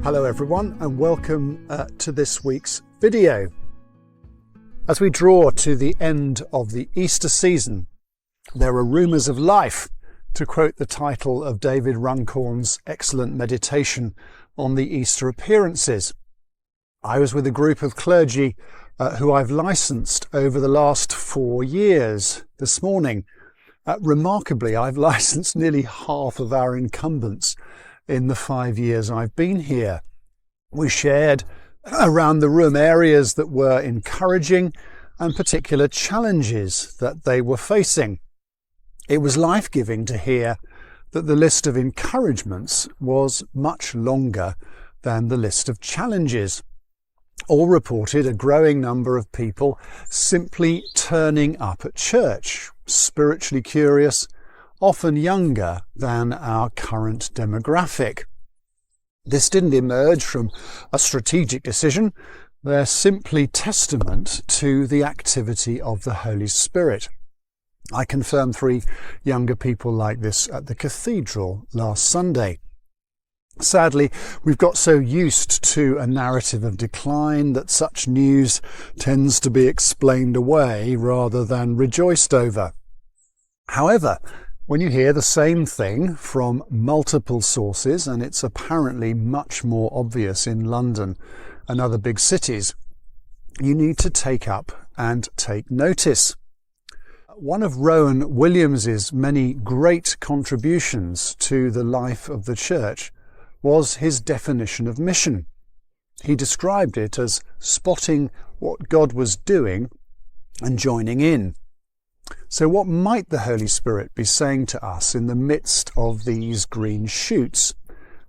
Hello everyone and welcome to this week's video. As we draw to the end of the Easter season, there are rumours of life, to quote the title of David Runcorn's excellent meditation on the Easter appearances. I was with a group of clergy who I've licensed over the last 4 years this morning. Remarkably, I've licensed nearly half of our incumbents in the 5 years I've been here. We shared around the room areas that were encouraging and particular challenges that they were facing. It was life-giving to hear that the list of encouragements was much longer than the list of challenges. All reported a growing number of people simply turning up at church, spiritually curious, often younger than our current demographic. This didn't emerge from a strategic decision. They're simply testament to the activity of the Holy Spirit. I confirmed 3 younger people like this at the cathedral last Sunday. Sadly, we've got so used to a narrative of decline that such news tends to be explained away rather than rejoiced over. However, when you hear the same thing from multiple sources, and it's apparently much more obvious in London and other big cities, you need to take up and take notice. One of Rowan Williams's many great contributions to the life of the church was his definition of mission. He described it as spotting what God was doing and joining in. So what might the Holy Spirit be saying to us in the midst of these green shoots?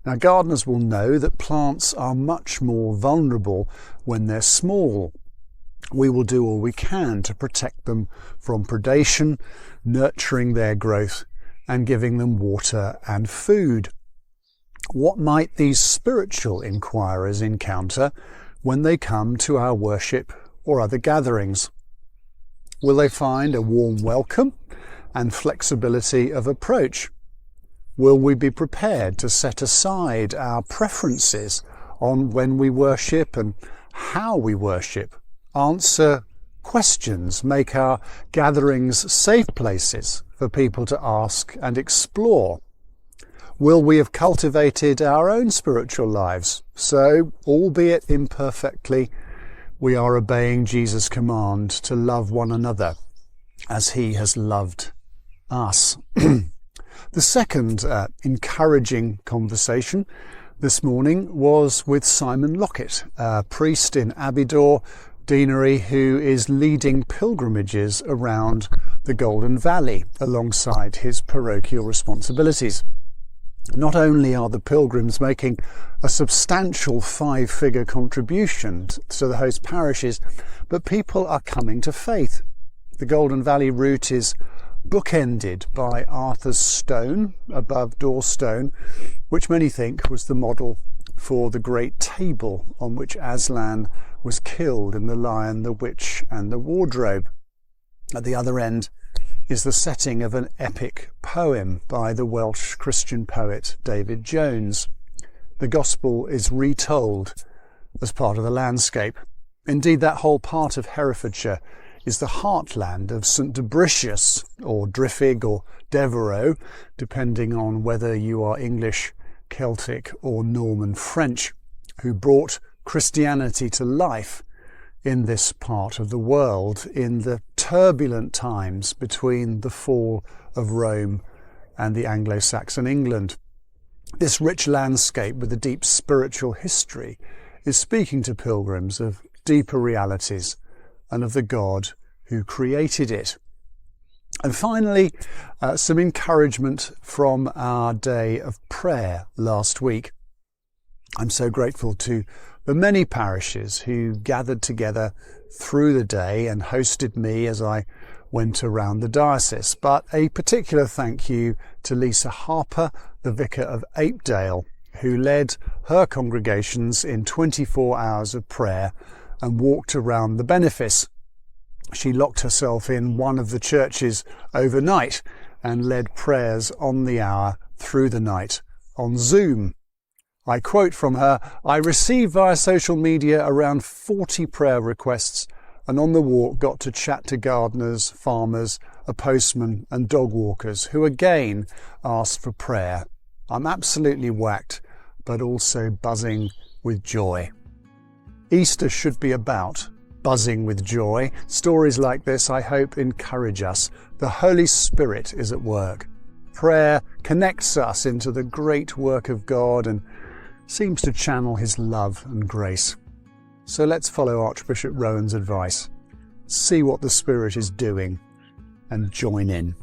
Now, gardeners will know that plants are much more vulnerable when they're small. We will do all we can to protect them from predation, nurturing their growth and giving them water and food. What might these spiritual inquirers encounter when they come to our worship or other gatherings? Will they find a warm welcome and flexibility of approach? Will we be prepared to set aside our preferences on when we worship and how we worship? Answer questions, make our gatherings safe places for people to ask and explore. Will we have cultivated our own spiritual lives? So, albeit imperfectly, we are obeying Jesus' command to love one another as he has loved us. The second encouraging conversation this morning was with Simon Lockett, a priest in Abidur Deanery who is leading pilgrimages around the Golden Valley alongside his parochial responsibilities. Not only are the pilgrims making a substantial 5-figure contribution to the host parishes, but people are coming to faith. The Golden Valley route is bookended by Arthur's Stone above Dorstone, which many think was the model for the great table on which Aslan was killed in The Lion, the Witch and the Wardrobe. At the other end is the setting of an epic poem by the Welsh Christian poet David Jones. The Gospel is retold as part of the landscape. Indeed, that whole part of Herefordshire is the heartland of St Dubricius, or Driffig, or Devereux, depending on whether you are English, Celtic or Norman French, who brought Christianity to life in this part of the world in the turbulent times between the fall of Rome and the Anglo-Saxon England. This rich landscape with a deep spiritual history is speaking to pilgrims of deeper realities and of the God who created it. And finally, some encouragement from our day of prayer last week. I'm so grateful to the many parishes who gathered together through the day and hosted me as I went around the diocese. But a particular thank you to Lisa Harper, the Vicar of Apedale, who led her congregations in 24 hours of prayer and walked around the benefice. She locked herself in one of the churches overnight and led prayers on the hour through the night on Zoom. I quote from her, "I received via social media around 40 prayer requests, and on the walk got to chat to gardeners, farmers, a postman and dog walkers who again asked for prayer. I'm absolutely whacked, but also buzzing with joy." Easter should be about buzzing with joy. Stories like this, I hope, encourage us. The Holy Spirit is at work. Prayer connects us into the great work of God and seems to channel his love and grace. So let's follow Archbishop Rowan's advice. See what the Spirit is doing and join in.